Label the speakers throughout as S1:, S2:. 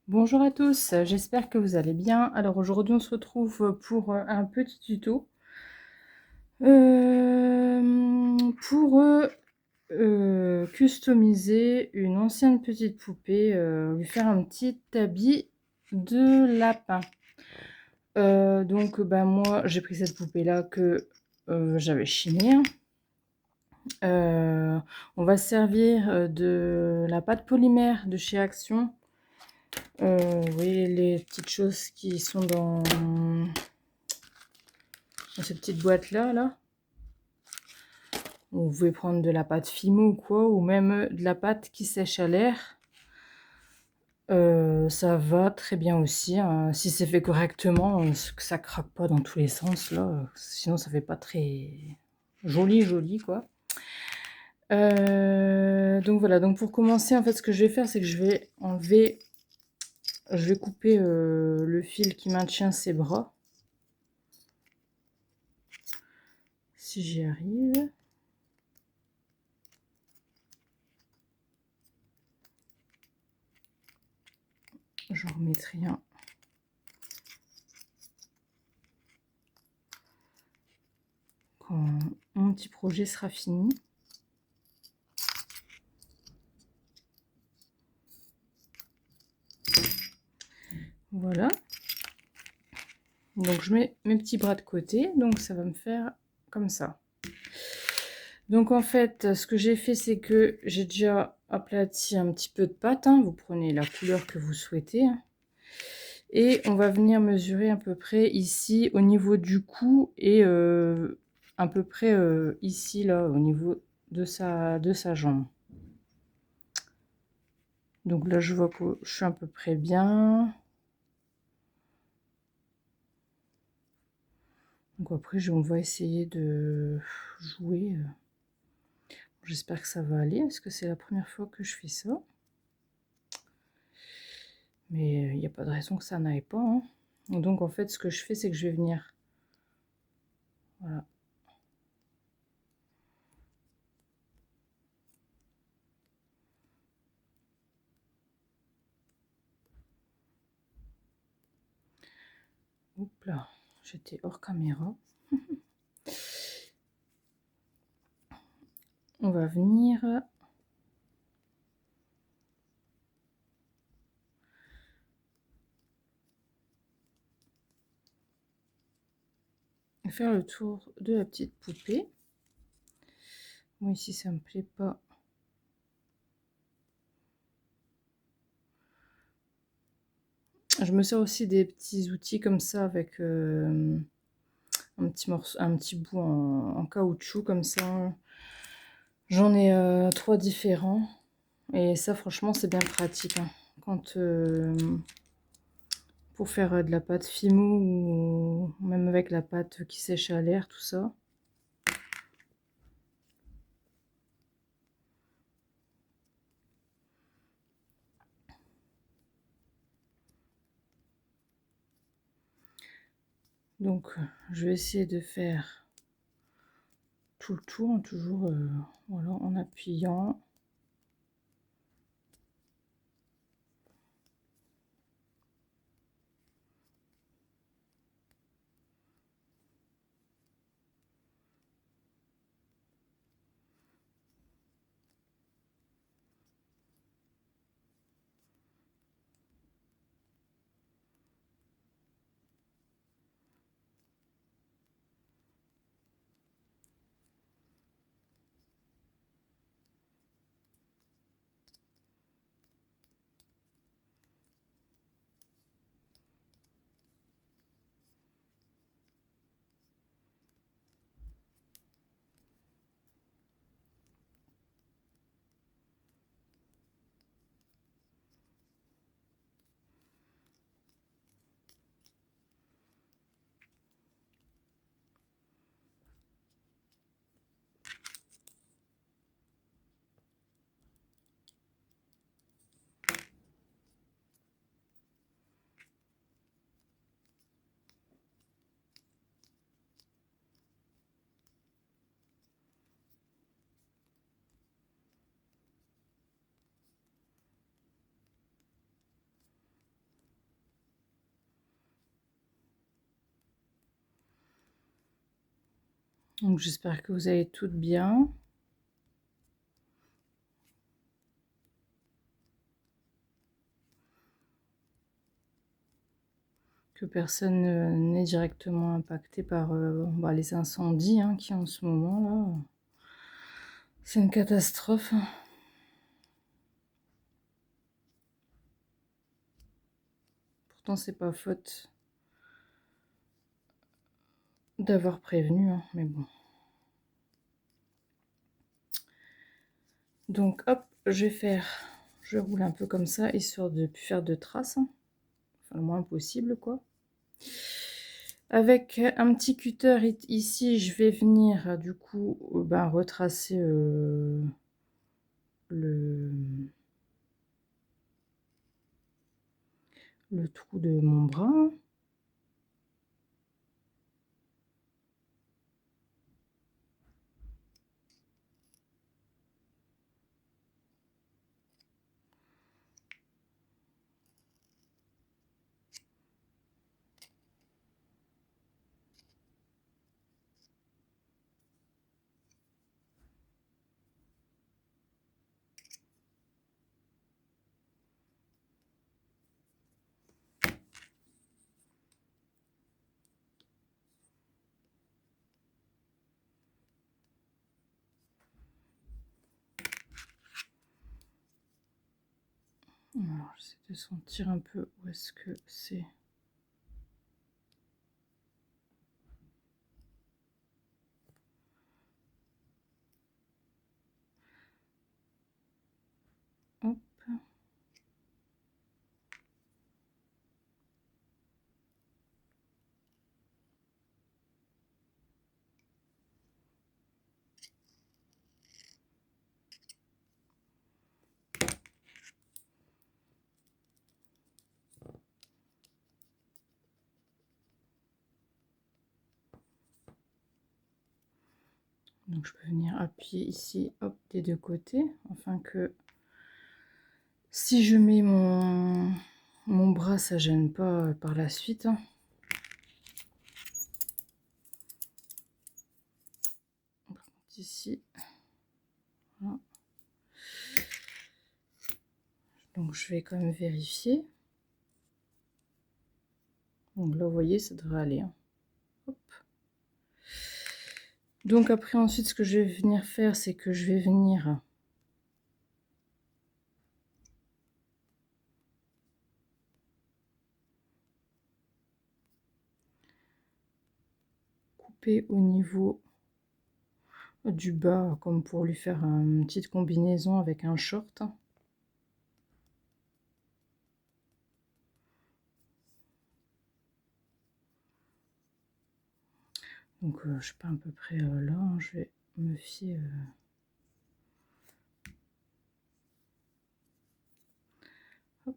S1: Bonjour à tous, j'espère que vous allez bien. Alors aujourd'hui on se retrouve pour un petit tuto pour customiser une ancienne petite poupée, lui faire un petit habit de lapin. Donc moi j'ai pris cette poupée là que j'avais chinée. On va se servir de la pâte polymère de chez Action. Vous voyez les petites choses qui sont dans cette petite boîte là. Vous pouvez prendre de la pâte Fimo ou quoi, ou même de la pâte qui sèche à l'air. Ça va très bien aussi, hein, si c'est fait correctement, que ça craque pas dans tous les sens là, sinon ça fait pas très joli quoi. Donc voilà, donc pour commencer en fait ce que je vais faire c'est que je vais couper le fil qui maintient ses bras. Si j'y arrive. J'en remettrai un. Quand mon petit projet sera fini. Voilà. Donc je mets mes petits bras de côté, donc ça va me faire comme ça. Donc en fait, ce que j'ai fait, c'est que j'ai déjà aplati un petit peu de pâte, hein. Vous prenez la couleur que vous souhaitez. Hein. Et on va venir mesurer à peu près ici au niveau du cou et à peu près ici là au niveau de sa jambe. Donc là je vois que je suis à peu près bien. Donc après on va essayer de jouer. J'espère que ça va aller, parce que c'est la première fois que je fais ça. Mais il n'y a pas de raison que ça n'aille pas. Hein. Donc en fait, ce que je fais, c'est que je vais venir... Voilà. Oups là, j'étais hors caméra. On va venir... faire le tour de la petite poupée. Moi ici, ça me plaît pas. Je me sers aussi des petits outils comme ça avec un petit bout en caoutchouc comme ça. J'en ai 3 différents. Et ça, franchement, c'est bien pratique. Hein. Quand... pour faire de la pâte Fimo ou même avec la pâte qui sèche à l'air, tout ça. Donc je vais essayer de faire tout le tour, toujours voilà, en appuyant. Donc j'espère que vous allez toutes bien. Que personne n'est directement impacté par les incendies qu'il y a en ce moment là. C'est une catastrophe. Pourtant c'est pas faute d'avoir prévenu, mais bon. Donc hop, je roule un peu comme ça, histoire de ne plus faire de traces. Enfin, le moins possible, quoi. Avec un petit cutter ici, je vais venir, du coup, retracer le trou de mon bras. Alors, j'essaie de sentir un peu où est-ce que c'est. Hop. Donc je peux venir appuyer ici, hop, des deux côtés, afin que si je mets mon bras, ça gêne pas par la suite. Ici, voilà. Donc je vais quand même vérifier. Donc là, vous voyez, ça devrait aller. Hop. Donc après, ensuite, ce que je vais venir faire, c'est que je vais venir couper au niveau du bas, comme pour lui faire une petite combinaison avec un short. Donc je sais pas, à peu près là, je vais me fier. Hop.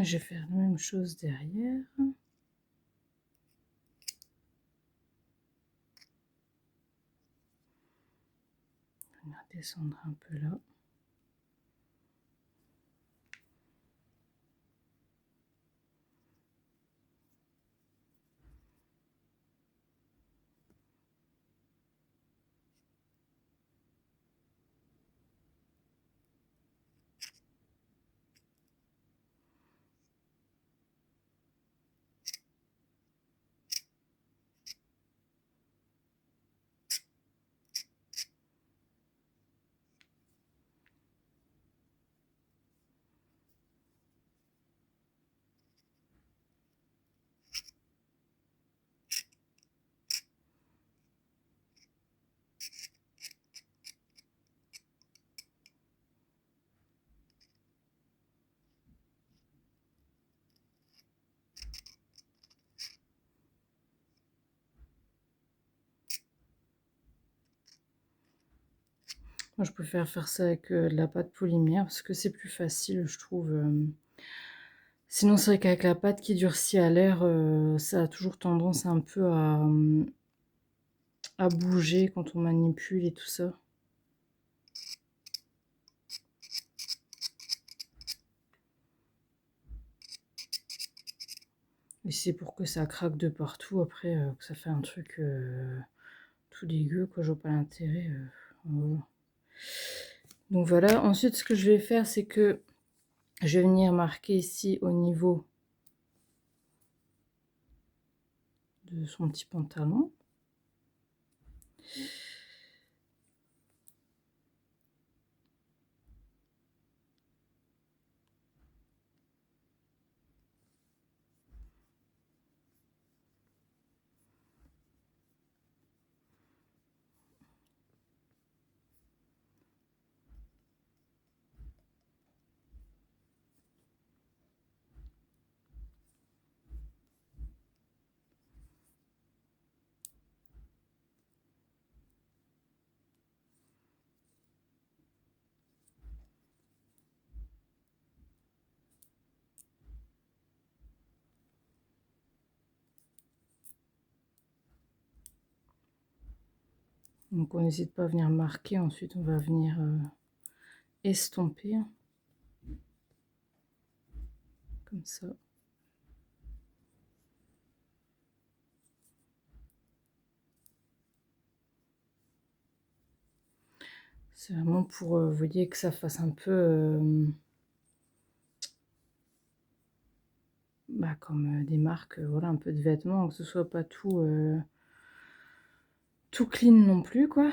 S1: Je vais faire la même chose derrière. On va descendre un peu là. Moi, je préfère faire ça avec de la pâte polymère parce que c'est plus facile, je trouve. Sinon, c'est vrai qu'avec la pâte qui durcit à l'air, ça a toujours tendance un peu à bouger quand on manipule et tout ça. Et c'est pour que ça craque de partout après, que ça fait un truc tout dégueu, quoi. Je vois pas l'intérêt. Voilà. Donc voilà, ensuite ce que je vais faire, c'est que je vais venir marquer ici au niveau de son petit pantalon. Donc on n'hésite pas à venir marquer, ensuite on va venir estomper, comme ça. C'est vraiment pour, vous voyez, que ça fasse un peu bah, comme des marques, voilà, un peu de vêtements, que ce soit pas tout clean non plus, quoi.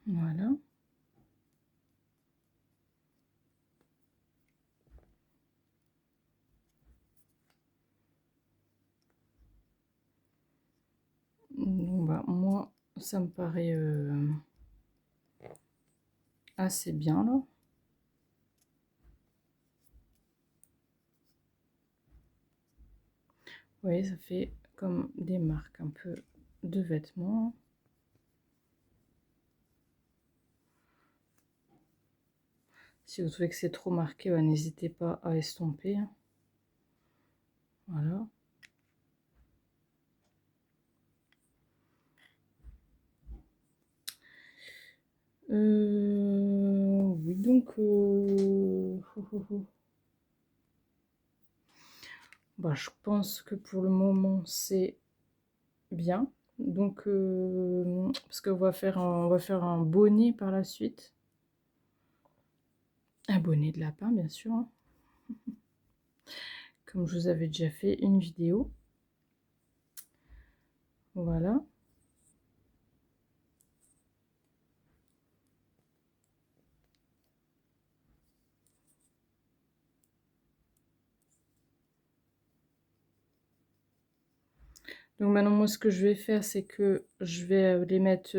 S1: Voilà. Donc, bah, moi, ça me paraît assez bien, là. Vous voyez, ça fait comme des marques un peu de vêtements. Si vous trouvez que c'est trop marqué, ouais, n'hésitez pas à estomper. Voilà. Oui, donc... Bah, je pense que pour le moment, c'est bien. Donc, parce qu'on on va faire un bonnet par la suite. Un bonnet de lapin, bien sûr, hein. Comme je vous avais déjà fait une vidéo. Voilà. Donc maintenant, moi, ce que je vais faire, c'est que je vais les mettre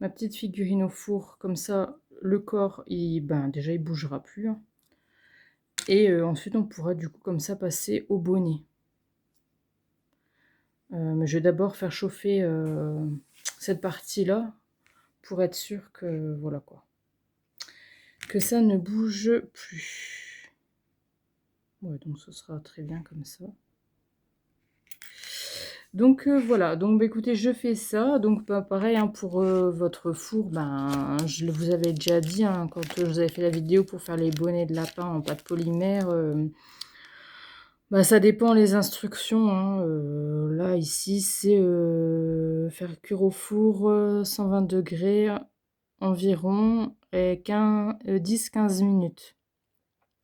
S1: ma petite figurine au four. Comme ça, le corps, ben, déjà, il bougera plus, hein. Et ensuite, on pourra du coup comme ça passer au bonnet. Mais je vais d'abord faire chauffer cette partie-là pour être sûr que, voilà quoi, que ça ne bouge plus. Ouais, donc ce sera très bien comme ça. Donc voilà, donc bah, écoutez, je fais ça. Donc bah, pareil, hein, pour votre four, ben, je vous avais déjà dit, hein, quand je vous avais fait la vidéo pour faire les bonnets de lapin en pâte polymère, Bah, ça dépend les instructions, hein, là ici c'est, faire cuire au four, 120 ° environ et 10-15 minutes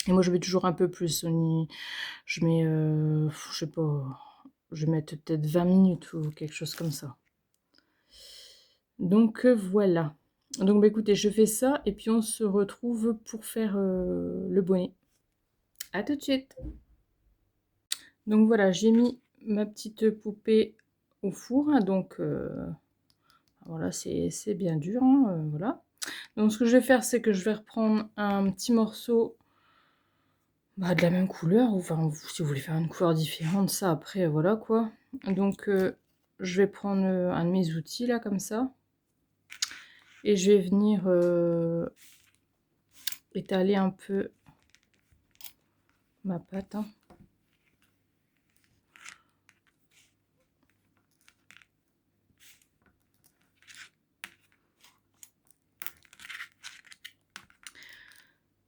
S1: et moi je mets toujours un peu plus, je mets, je sais pas, je vais mettre peut-être 20 minutes ou quelque chose comme ça. Donc voilà. Donc bah, écoutez, je fais ça et puis on se retrouve pour faire, le bonnet. À tout de suite. Donc voilà, j'ai mis ma petite poupée au four, hein, donc voilà, c'est bien dur, hein, voilà. Donc ce que je vais faire, c'est que je vais reprendre un petit morceau, bah, de la même couleur, ou enfin, si vous voulez faire une couleur différente, ça après, voilà quoi. Donc je vais prendre, un de mes outils là, comme ça, et je vais venir, étaler un peu ma pâte, hein.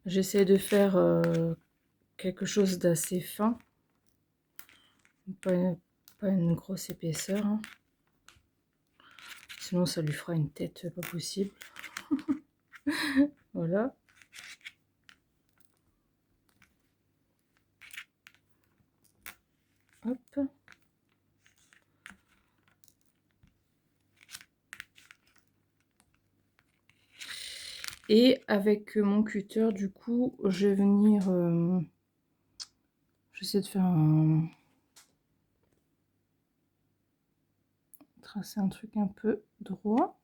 S1: J'essaie de faire, quelque chose d'assez fin, pas une grosse épaisseur, hein. Sinon ça lui fera une tête pas possible. Voilà. Hop. Et avec mon cutter, du coup, je vais venir, j'essaie de faire tracer un truc un peu droit.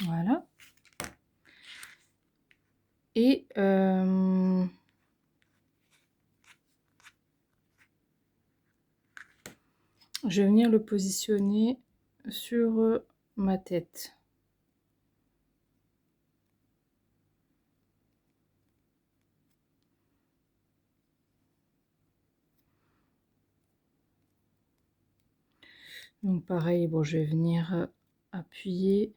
S1: Voilà. Et je vais venir le positionner sur ma tête. Donc pareil, bon, je vais venir appuyer.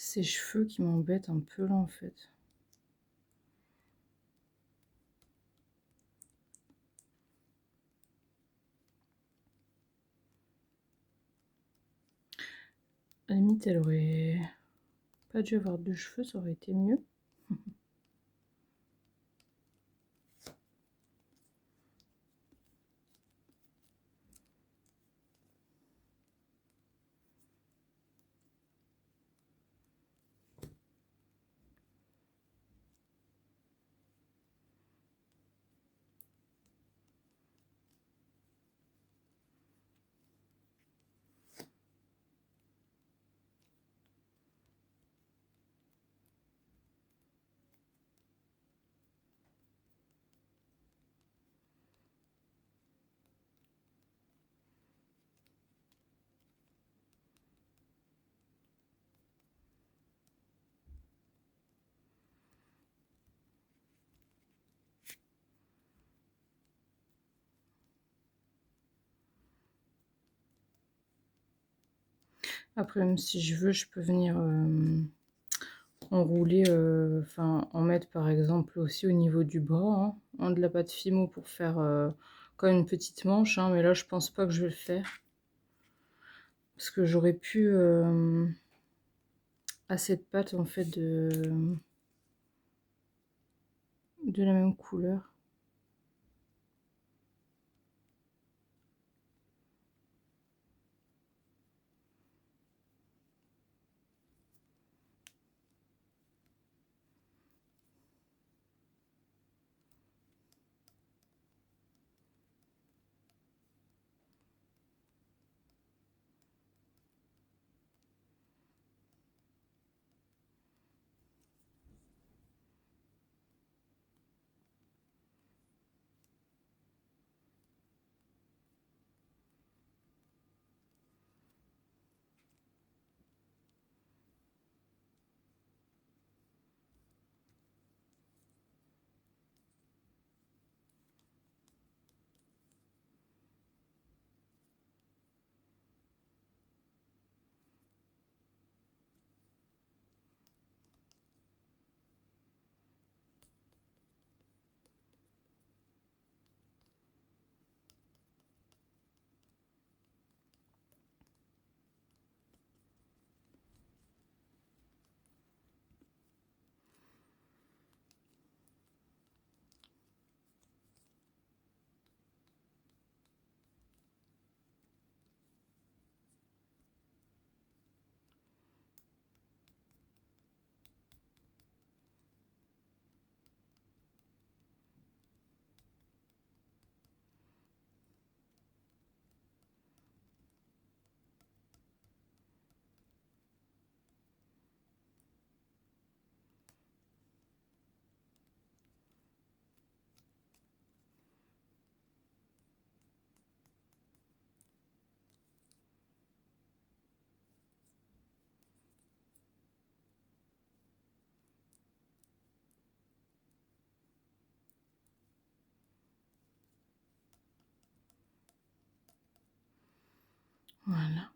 S1: Ces cheveux qui m'embêtent un peu là en fait. À la limite, elle aurait pas dû avoir de cheveux, ça aurait été mieux. Après, même si je veux, je peux venir enrouler, enfin en mettre par exemple aussi au niveau du bras, hein, de la pâte Fimo pour faire comme une petite manche, hein, mais là je pense pas que je vais le faire parce que j'aurais pu assez de pâte en fait de la même couleur. Voilà.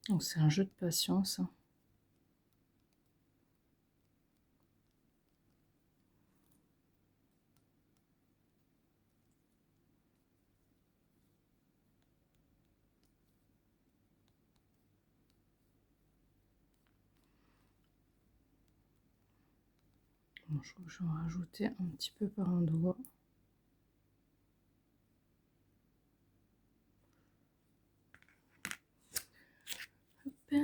S1: Donc c'est un jeu de patience. Bon, je crois que je vais en rajouter un petit peu par endroit. Hop.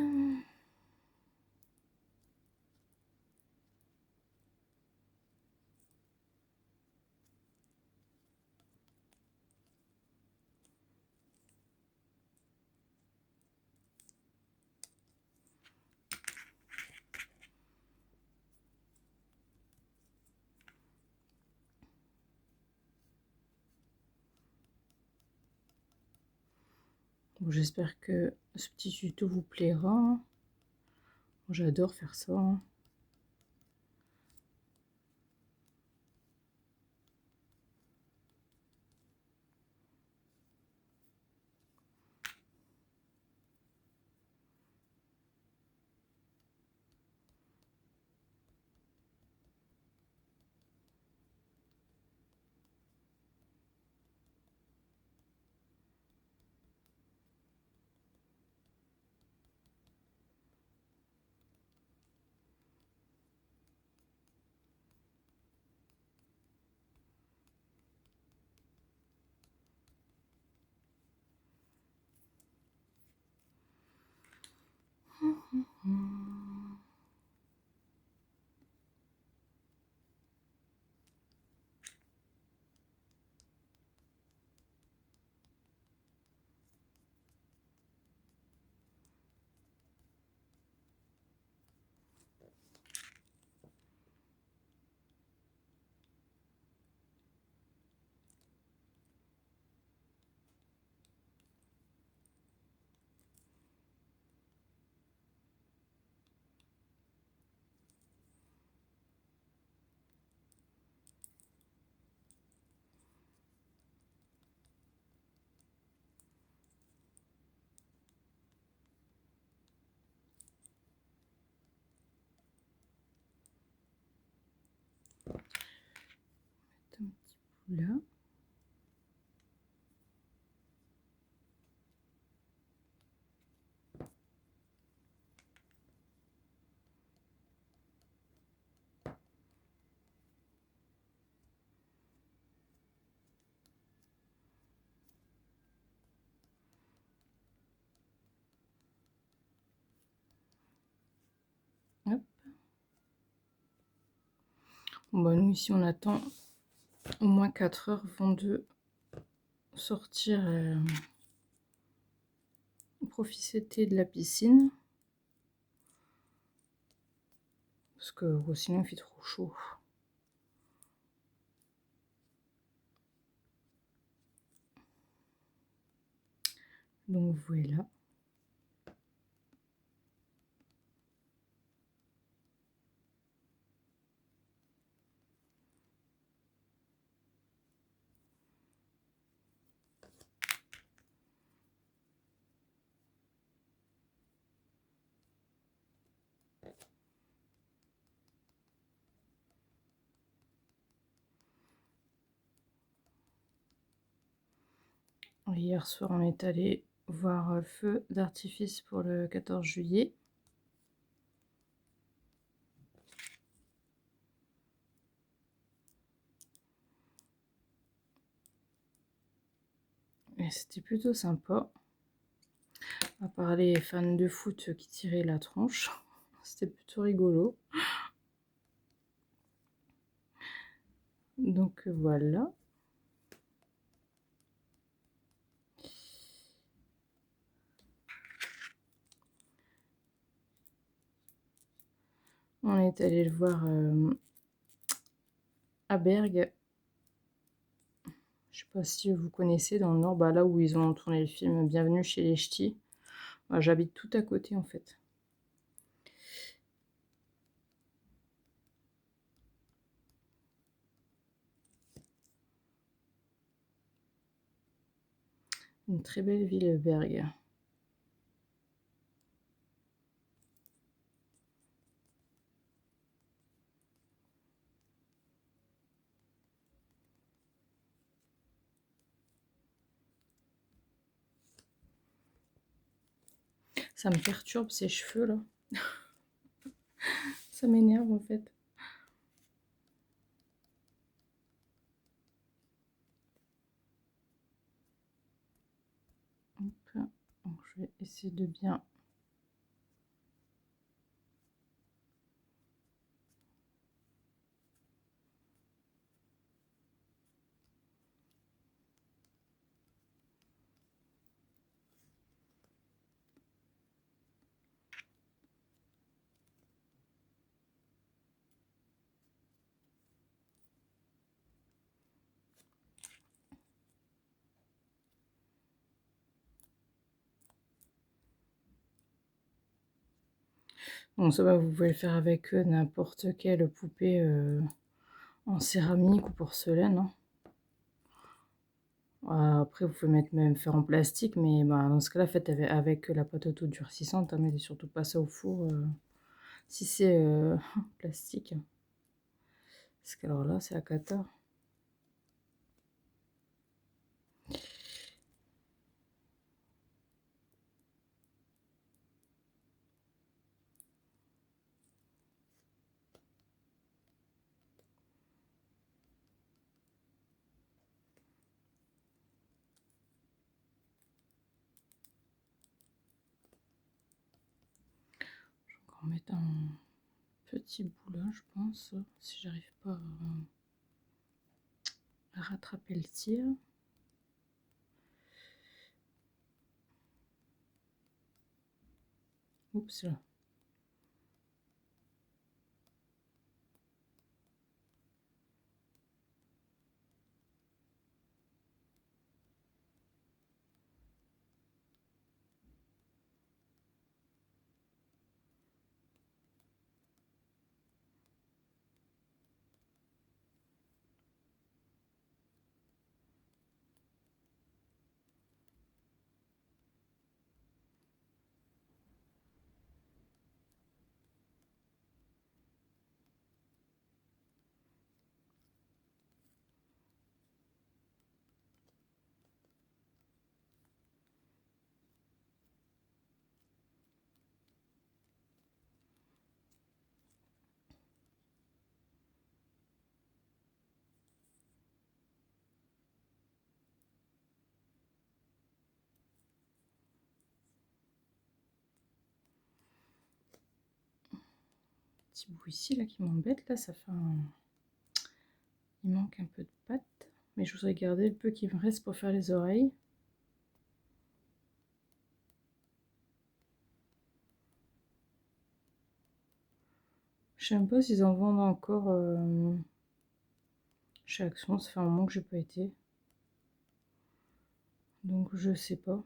S1: Bon, j'espère que ce petit tuto vous plaira. J'adore faire ça. Un petit peu là. Hop. Bon, bah, nous ici on attend au moins 4 heures avant de sortir profiter de la piscine. Parce que sinon il fait trop chaud. Donc voilà. Hier soir on est allé voir feu d'artifice pour le 14 juillet. Et c'était plutôt sympa. À part les fans de foot qui tiraient la tronche. C'était plutôt rigolo. Donc voilà. On est allé le voir à Bergue. Je sais pas si vous connaissez dans le Nord, bah là où ils ont tourné le film Bienvenue chez les Ch'tis. Moi, j'habite tout à côté en fait. Une très belle ville, Bergue. Ça me perturbe ces cheveux là. Ça m'énerve en fait. Hop. Donc, je vais essayer de bien. Donc ça va, vous pouvez le faire avec n'importe quelle poupée en céramique ou porcelaine. Hein. Après, vous pouvez mettre même faire en plastique, mais bah, dans ce cas-là, faites avec la pâte auto-durcissante. Hein, mettez surtout pas ça au four si c'est plastique. Parce que alors là, c'est la cata. Je vais encore mettre un petit bout là, je pense, si j'arrive pas à rattraper le tir. Oups là. Petit bout ici là qui m'embête là, ça fait un... Il manque un peu de pâte, mais je voudrais garder le peu qui me reste pour faire les oreilles. Je sais même pas s'ils en vendent encore chez Action, ça fait un moment que j'ai pas été. Donc je sais pas.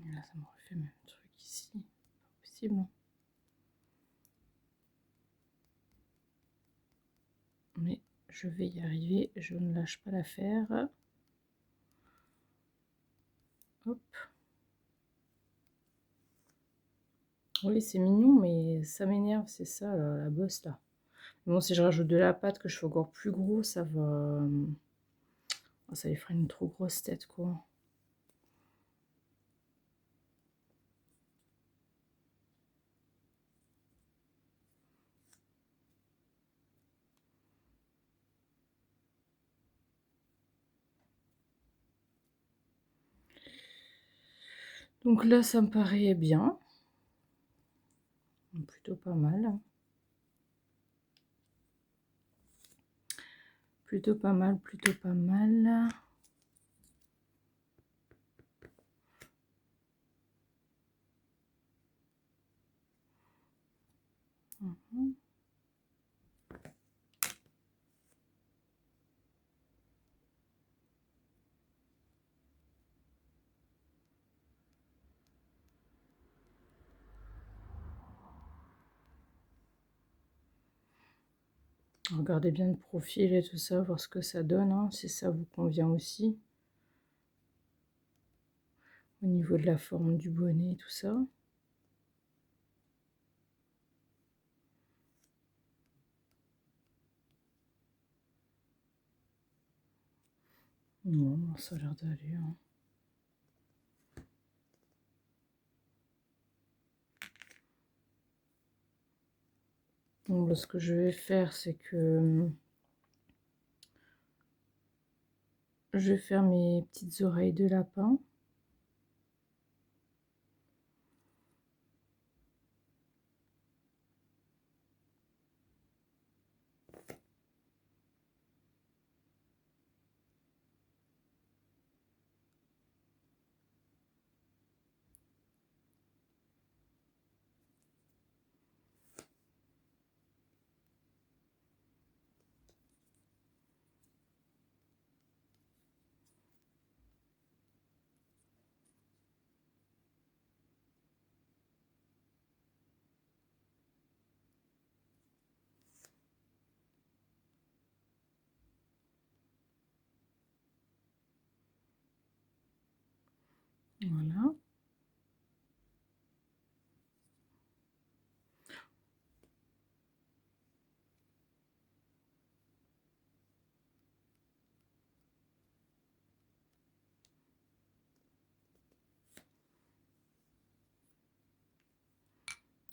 S1: Là ça m'aurait fait le même truc ici. Pas possible. Hein. Mais je vais y arriver, je ne lâche pas l'affaire. Hop. Oui, c'est mignon, mais ça m'énerve, c'est ça, la bosse là. Bon, si je rajoute de la pâte, que je fais encore plus gros, ça va... ça lui ferait une trop grosse tête, quoi. Donc là, ça me paraît bien. Plutôt pas mal. Plutôt pas mal, plutôt pas mal. Mhm. Regardez bien le profil et tout ça, voir ce que ça donne, hein, si ça vous convient aussi. Au niveau de la forme du bonnet et tout ça. Non, ça a l'air d'aller. Hein. Donc là, ce que je vais faire, c'est que je vais faire mes petites oreilles de lapin. Voilà.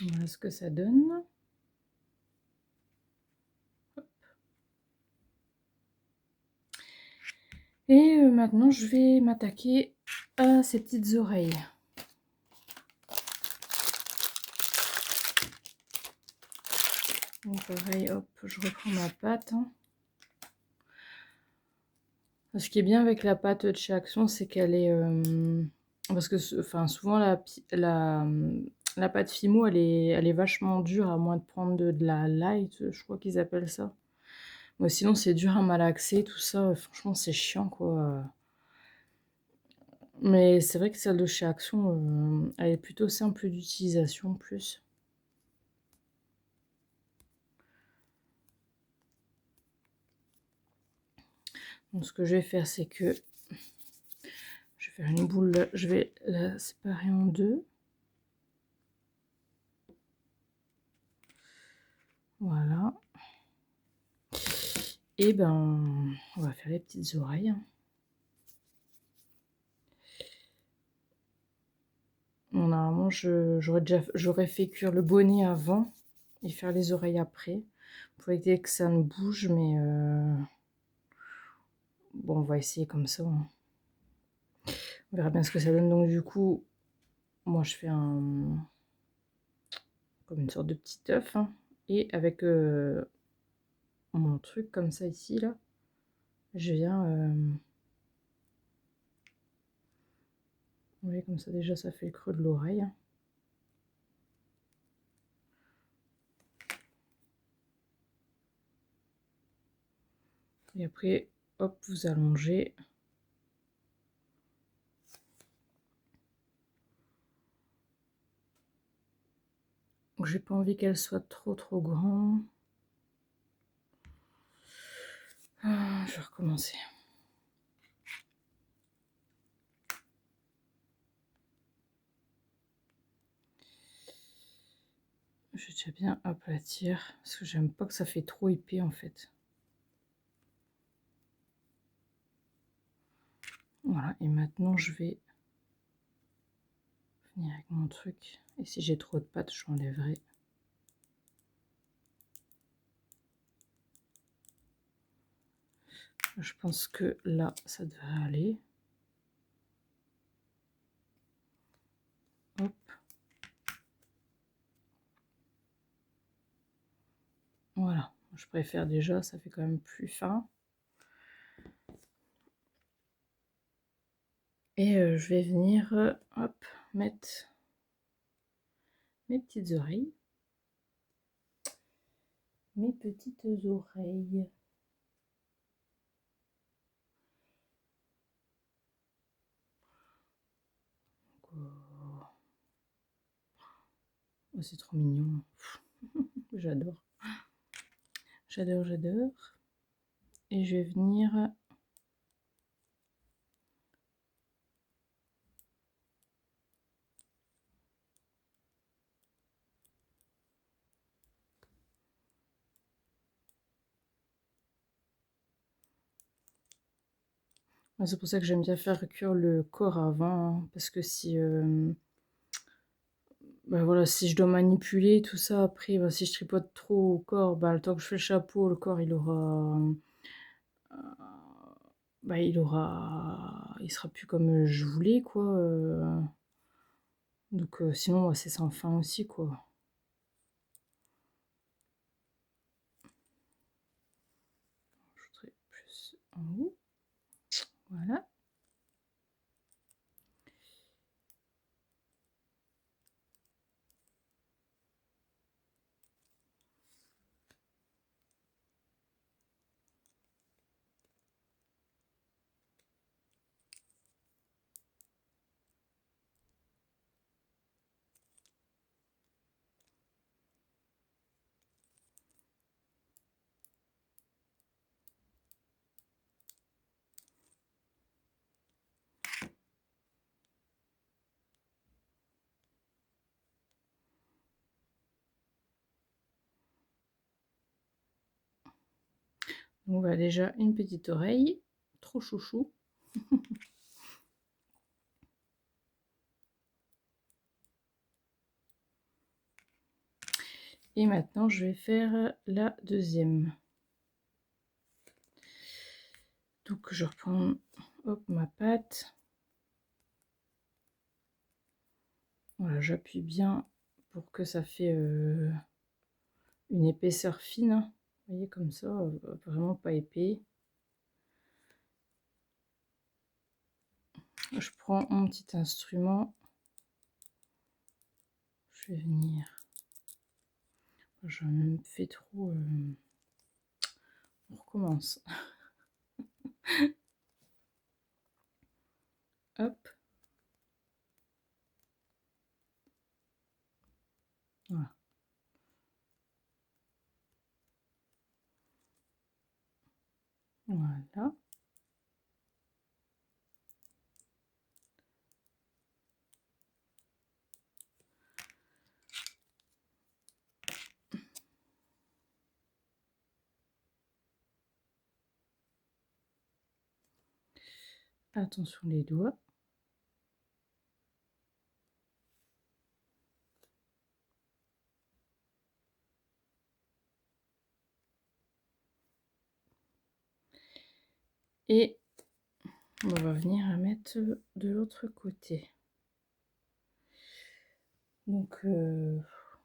S1: Voilà ce que ça donne. Et maintenant, je vais m'attaquer à ces petites oreilles. Donc pareil, hop, je reprends ma pâte. Hein. Ce qui est bien avec la pâte de chez Action, c'est qu'elle est... parce que enfin, souvent, la pâte Fimo, elle est vachement dure, à moins de prendre de la light, je crois qu'ils appellent ça. Mais sinon, c'est dur à malaxer, tout ça. Franchement, c'est chiant, quoi. Mais c'est vrai que celle de chez Action, elle est plutôt simple d'utilisation, plus. Donc, ce que je vais faire, c'est que je vais faire une boule, je vais la séparer en deux. Voilà. Et ben, on va faire les petites oreilles. Bon, normalement, j'aurais fait cuire le bonnet avant et faire les oreilles après. Pour éviter que ça ne bouge, mais bon, on va essayer comme ça. Hein. On verra bien ce que ça donne. Donc du coup, moi je fais comme une sorte de petit œuf. Hein. Et avec mon truc comme ça ici, là, je viens... vous voyez, comme ça déjà, ça fait le creux de l'oreille. Hein. Et après, hop, vous allongez. J'ai pas envie qu'elle soit trop grande. Ah, je vais recommencer. Je vais déjà bien aplatir parce que j'aime pas que ça fait trop épais en fait. Voilà, et maintenant je vais venir avec mon truc. Et si j'ai trop de pâte, je l'enlèverai. Je pense que là, ça devrait aller. Hop. Voilà, je préfère déjà, ça fait quand même plus fin. Et je vais venir, hop, mettre mes petites oreilles. Mes petites oreilles. Oh, c'est trop mignon. J'adore. J'adore, j'adore. Et je vais venir... C'est pour ça que j'aime bien faire cuire le corps avant, hein, parce que si... bah voilà, si je dois manipuler tout ça après, bah, si je tripote trop au corps, bah, le temps que je fais le chapeau, le corps il aura... bah, il sera plus comme je voulais, quoi. Donc sinon, c'est sans fin aussi, quoi. Je voudrais plus en haut. Voilà. Donc voilà, déjà une petite oreille. Trop chouchou. Et maintenant, je vais faire la deuxième. Donc, je reprends hop, ma pâte. Voilà, j'appuie bien pour que ça fait une épaisseur fine. Vous voyez, comme ça, vraiment pas épais. Je prends mon petit instrument. Je vais venir. J'en ai même fait trop. On recommence. Hop. Voilà. Voilà. Attention les doigts. Et on va venir à mettre de l'autre côté. Donc, peut-être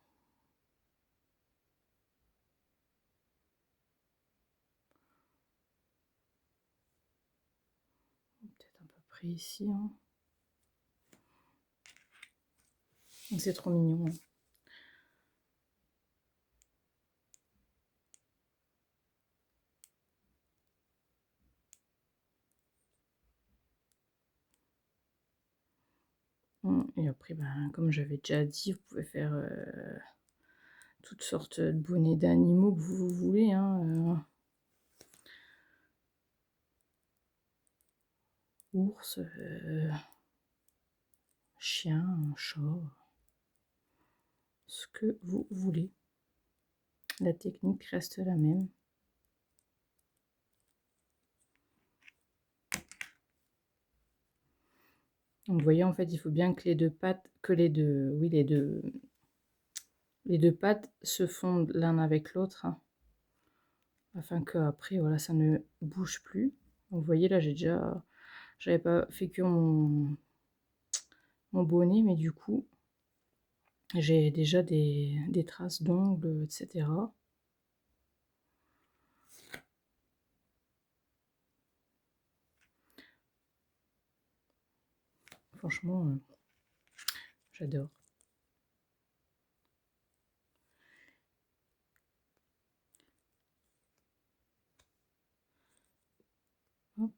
S1: à peu près ici. Hein. C'est trop mignon. Hein. Et après, ben, comme j'avais déjà dit, vous pouvez faire toutes sortes de bonnets d'animaux que vous voulez. Hein, ours, chien, chat, ce que vous voulez. La technique reste la même. Donc, vous voyez, en fait, il faut bien que les deux pattes, les deux pattes se fondent l'un avec l'autre, hein, afin que après, voilà, ça ne bouge plus. Donc, vous voyez, là, j'avais pas fait que mon bonnet, mais du coup, j'ai déjà des traces d'ongles, etc. Franchement, j'adore. Hop.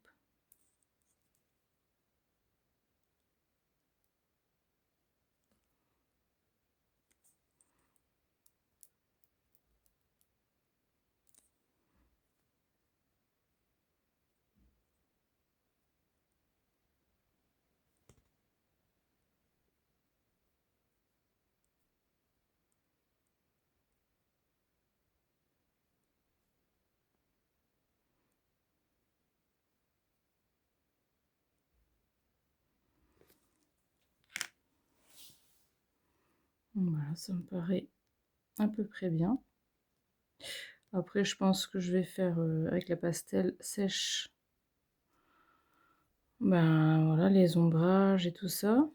S1: Voilà, ça me paraît à peu près bien. Après, je pense que je vais faire avec la pastel sèche, ben voilà, les ombrages et tout ça.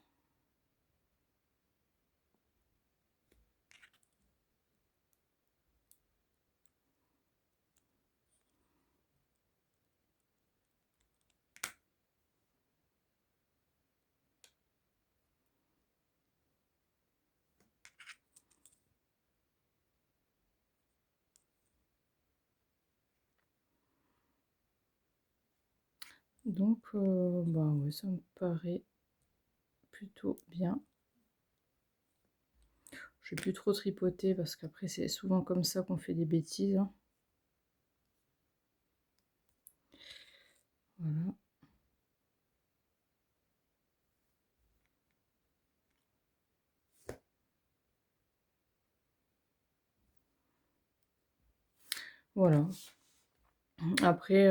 S1: Donc, bah ouais, ça me paraît plutôt bien. Je vais plus trop tripoter parce qu'après, c'est souvent comme ça qu'on fait des bêtises, hein. Voilà. Voilà. Après,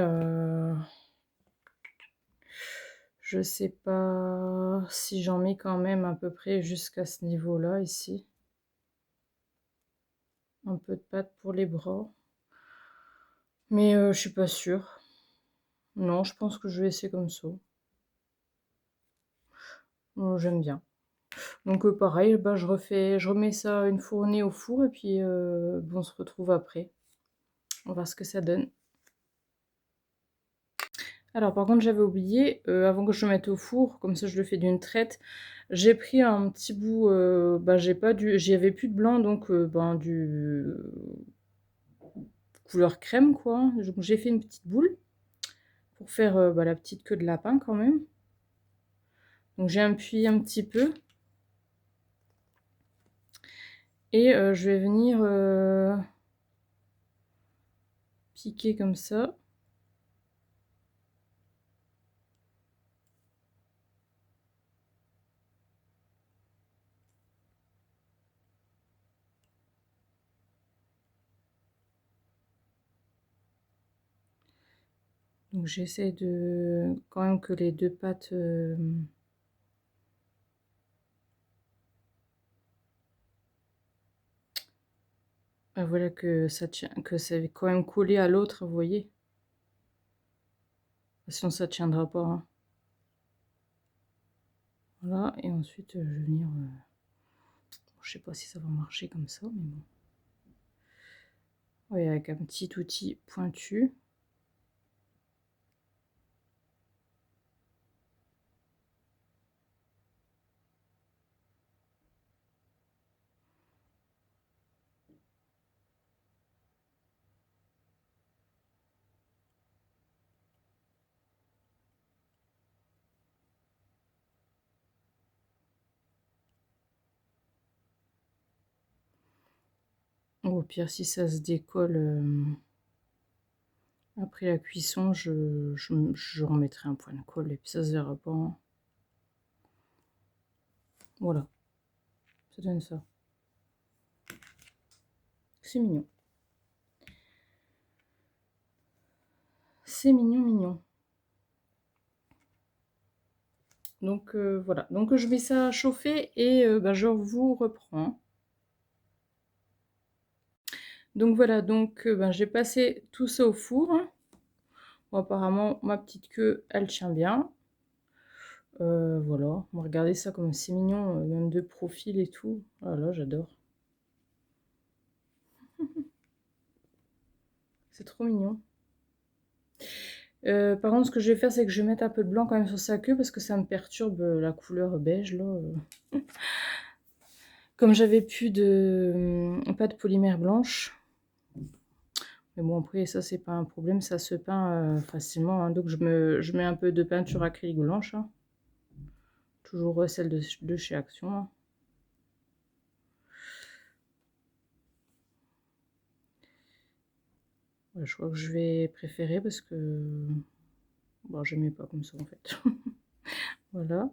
S1: je sais pas si j'en mets quand même à peu près jusqu'à ce niveau-là, ici. Un peu de pâte pour les bras. Mais je suis pas sûre. Non, je pense que je vais essayer comme ça. J'aime bien. Donc pareil, bah, je remets ça une fournée au four et puis bon, on se retrouve après. On va voir ce que ça donne. Alors par contre j'avais oublié, avant que je le mette au four, comme ça je le fais d'une traite, j'ai pris un petit bout, bah j'y avais plus de blanc donc ben du couleur crème quoi. Donc j'ai fait une petite boule pour faire bah, la petite queue de lapin quand même. Donc j'ai appuyé un petit peu et je vais venir piquer comme ça. Donc j'essaie de quand même que les deux pâtes voilà que ça tient, que c'est quand même collé à l'autre, vous voyez. Sinon ça tiendra pas, hein. Voilà, et ensuite je vais venir. Je sais pas si ça va marcher comme ça, mais bon. Oui, avec un petit outil pointu. Ou au pire, si ça se décolle après la cuisson, je remettrai un point de colle et puis ça se verra pas, hein. Voilà, ça donne ça. C'est mignon. C'est mignon, mignon. Donc voilà, donc je mets ça à chauffer et bah, je vous reprends. Donc voilà, donc ben, j'ai passé tout ça au four. Bon, apparemment, ma petite queue, elle tient bien. Voilà, regardez ça comme c'est mignon, même de profil et tout. Voilà, j'adore. C'est trop mignon. Par contre, ce que je vais faire, c'est que je vais mettre un peu de blanc quand même sur sa queue parce que ça me perturbe la couleur beige là. Comme j'avais plus de pas de polymère blanche. Mais bon, après, ça, c'est pas un problème, ça se peint facilement, hein. Donc, je mets un peu de peinture acrylique blanche, hein. Toujours celle de chez Action, hein. Ouais, je crois que je vais préférer parce que bon, j'aimais pas comme ça en fait. Voilà.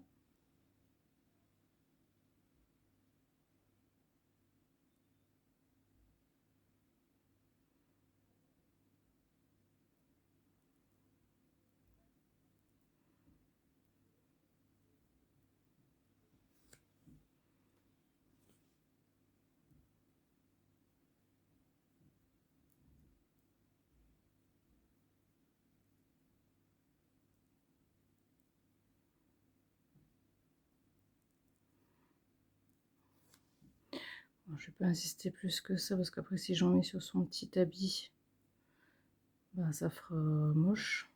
S1: Je vais pas insister plus que ça parce qu'après si j'en mets sur son petit habit, bah, ça fera moche.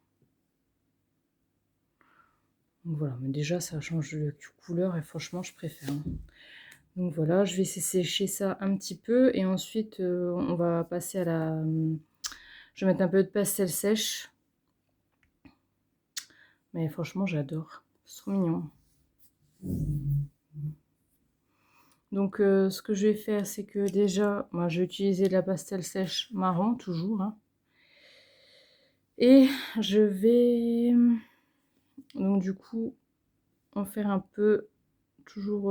S1: Donc voilà, mais déjà ça change de couleur et franchement je préfère. Donc voilà, je vais laisser sécher ça un petit peu et ensuite on va passer à la... je vais mettre un peu de pastel sèche. Mais franchement j'adore, c'est trop mignon. Donc ce que je vais faire c'est que déjà, moi je vais utiliser de la pastel sèche marron toujours. Hein. Et je vais donc du coup en faire un peu toujours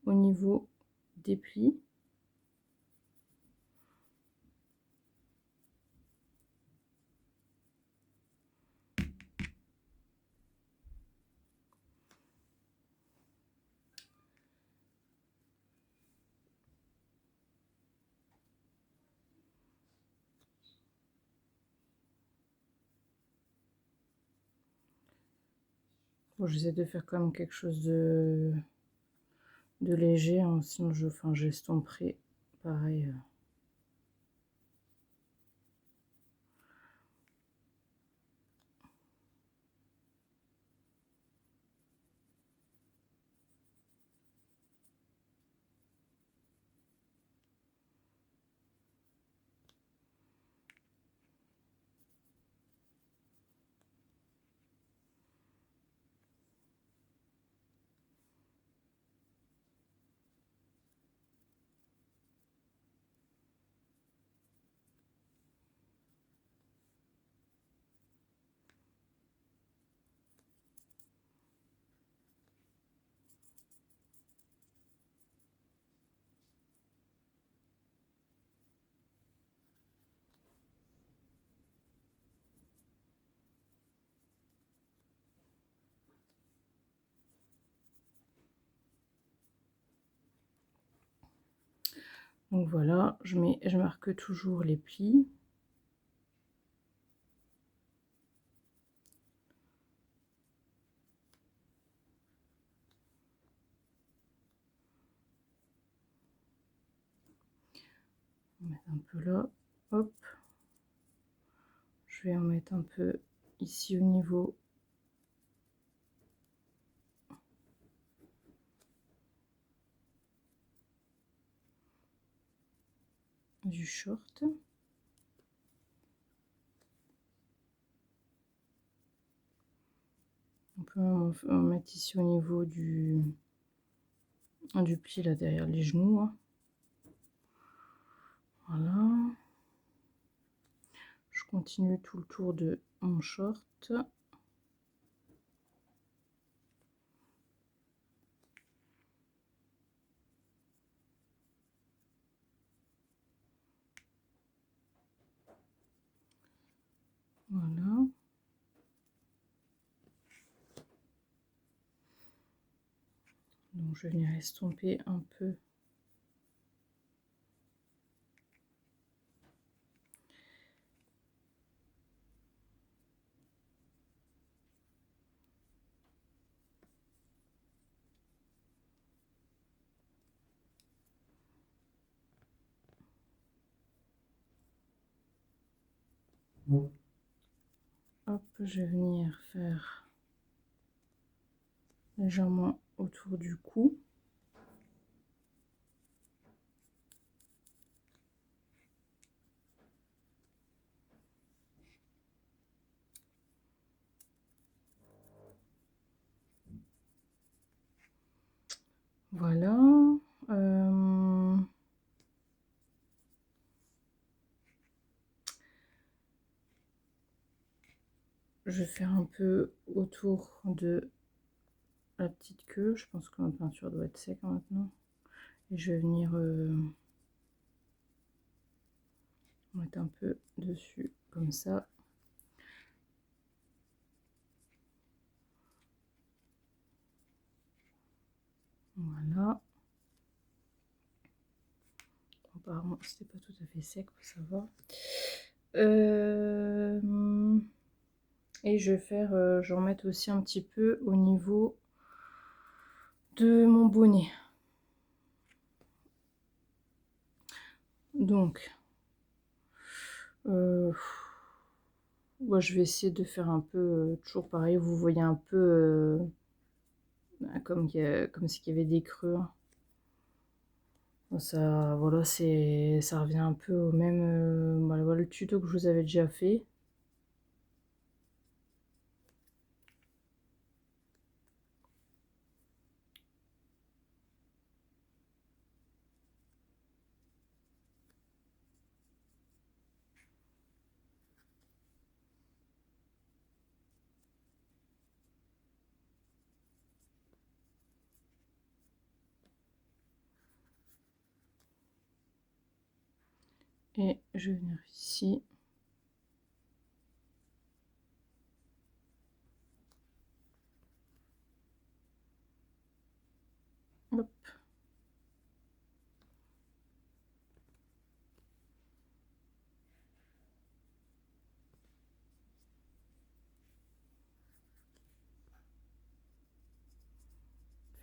S1: au niveau des plis. Bon, j'essaie de faire quand même quelque chose de léger, hein, sinon j'estomperai pareil. Donc voilà, je marque toujours les plis. On va mettre un peu là, hop. Je vais en mettre un peu ici au niveau du short. On peut en mettre ici au niveau du pli là derrière les genoux. Hein. Voilà. Je continue tout le tour de mon short. Voilà. Donc je vais venir estomper un peu. Hop, je vais venir faire légèrement autour du cou. Voilà. Je vais faire un peu autour de la petite queue. Je pense que ma peinture doit être sec maintenant. Et je vais venir mettre un peu dessus comme ça. Voilà. Apparemment, c'était pas tout à fait sec, ça va. Et je vais faire, je vais en mettre aussi un petit peu au niveau de mon bonnet. Donc, moi, je vais essayer de faire un peu toujours pareil. Vous voyez un peu comme, comme s'il y avait des creux. Ça, voilà, ça revient un peu au même. Voilà, voilà le tuto que je vous avais déjà fait. Et je vais venir ici. Hop.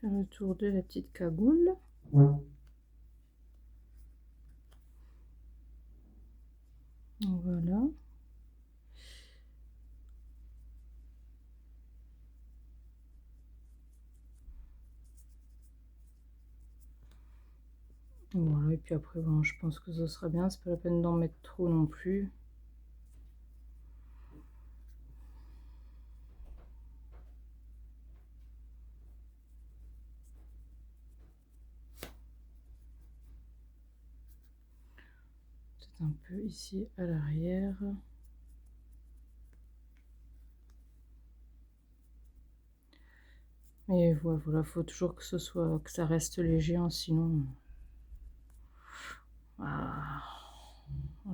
S1: Faire le tour de la petite cagoule. Voilà. Voilà, et puis après, bon, je pense que ça sera bien. C'est pas la peine d'en mettre trop non plus. Peut-être un peu ici à l'arrière. Mais voilà, faut toujours que ce soit, que ça reste léger, hein, sinon, ah,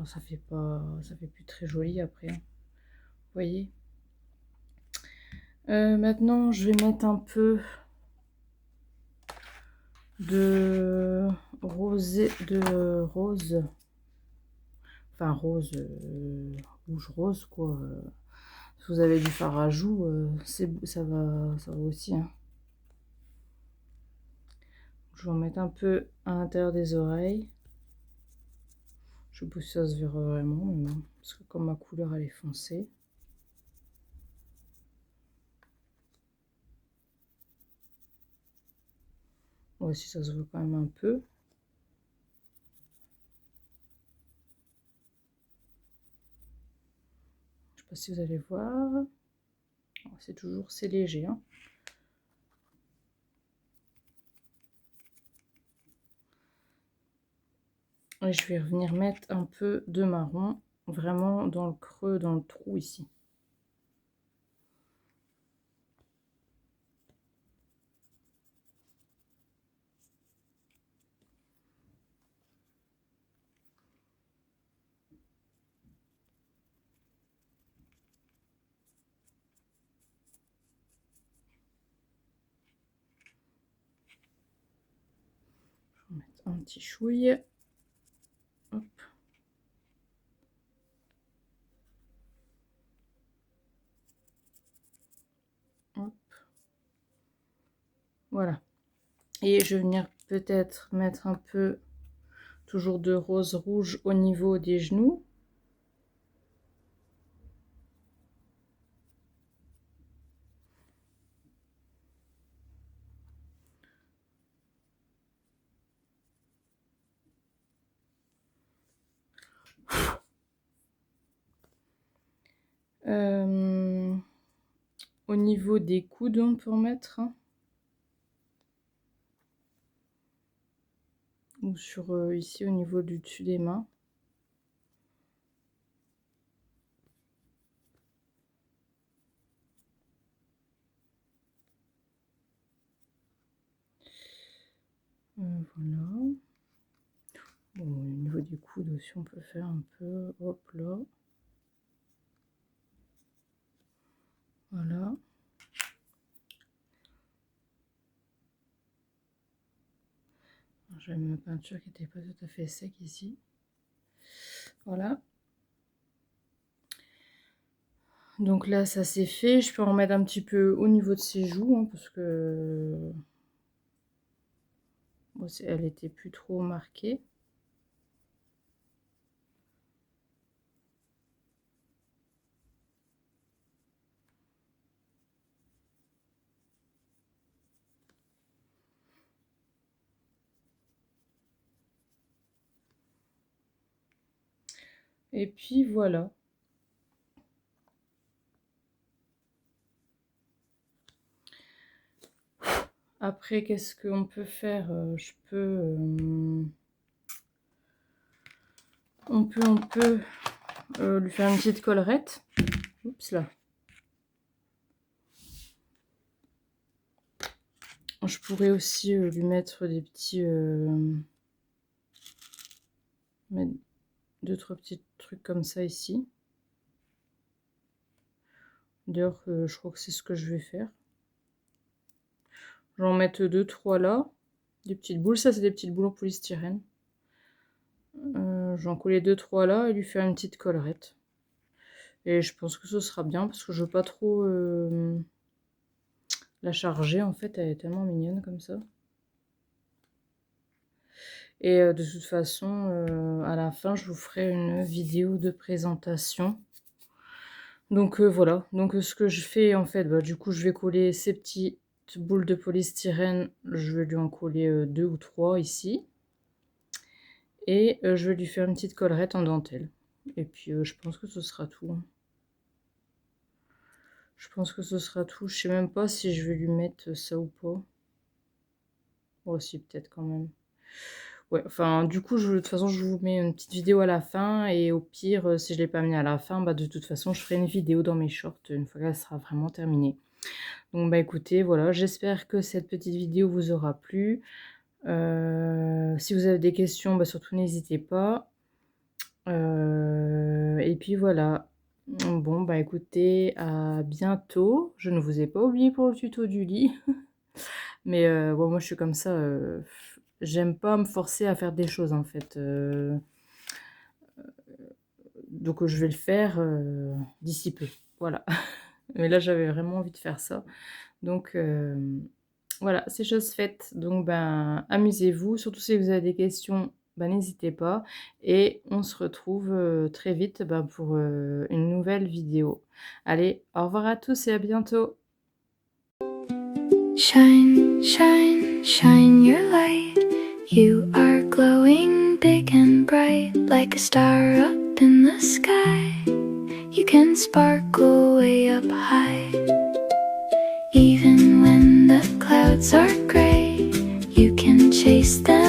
S1: ça fait pas, ça fait plus très joli après, hein. Vous voyez. Maintenant, je vais mettre un peu de rosé, de rose, enfin rose, rouge rose quoi. Si vous avez du fard à joues, ça va aussi, hein. Je vais en mettre un peu à l'intérieur des oreilles. Je sais pas si ça se verra vraiment, mais bon, parce que comme ma couleur elle est foncée. Ouais, si ça se voit quand même un peu. Je sais pas si vous allez voir. C'est toujours, c'est léger, hein. Et je vais revenir mettre un peu de marron, vraiment dans le creux, dans le trou ici. Je vais mettre un petit chouille. Hop. Hop. Voilà. Et je vais venir peut-être mettre un peu toujours de rose rouge au niveau des genoux. Au niveau des coudes, on peut en mettre, hein. Ou sur ici au niveau du dessus des mains. Voilà. Bon, au niveau du coude aussi, on peut faire un peu, hop là. Voilà. J'avais ma peinture qui n'était pas tout à fait sec ici. Voilà. Donc là, ça c'est fait. Je peux en mettre un petit peu au niveau de ses joues, hein, parce que bon, elle était plus trop marquée. Et puis voilà. Après, qu'est-ce qu'on peut faire? Je peux... on peut lui faire une petite collerette. Oups là. Je pourrais aussi lui mettre des petits... mettre 2-3 petits trucs comme ça ici. D'ailleurs, je crois que c'est ce que je vais faire. Je vais en mettre 2-3 là. Des petites boules. Ça, c'est des petites boules en polystyrène. Je vais en coller 2-3 là et lui faire une petite collerette. Et je pense que ce sera bien parce que je veux pas trop la charger. En fait, elle est tellement mignonne comme ça. Et de toute façon, à la fin, je vous ferai une vidéo de présentation. Donc voilà. Donc ce que je fais en fait, bah, du coup, je vais coller ces petites boules de polystyrène. Je vais lui en coller 2 ou 3 ici. Et je vais lui faire une petite collerette en dentelle. Et puis je pense que ce sera tout. Je pense que ce sera tout. Je sais même pas si je vais lui mettre ça ou pas. Oh si, peut-être quand même. Ouais, enfin du coup, de toute façon, je vous mets une petite vidéo à la fin. Et au pire, si je ne l'ai pas mis à la fin, bah, de toute façon, je ferai une vidéo dans mes shorts une fois qu'elle sera vraiment terminée. Donc bah écoutez, voilà, j'espère que cette petite vidéo vous aura plu. Si vous avez des questions, bah, surtout n'hésitez pas. Et puis voilà. Bon, bah écoutez, à bientôt. Je ne vous ai pas oublié pour le tuto du lit. Mais bon, moi je suis comme ça. J'aime pas me forcer à faire des choses en fait. Donc je vais le faire d'ici peu. Voilà. Mais là j'avais vraiment envie de faire ça. Donc voilà, c'est chose faite. Donc ben amusez-vous. Surtout si vous avez des questions, ben, n'hésitez pas. Et on se retrouve très vite ben, pour une nouvelle vidéo. Allez, au revoir à tous et à bientôt.
S2: Shine, shine, shine your light. You are glowing big and bright, like a star up in the sky. You can sparkle way up high. Even when the clouds are gray, you can chase them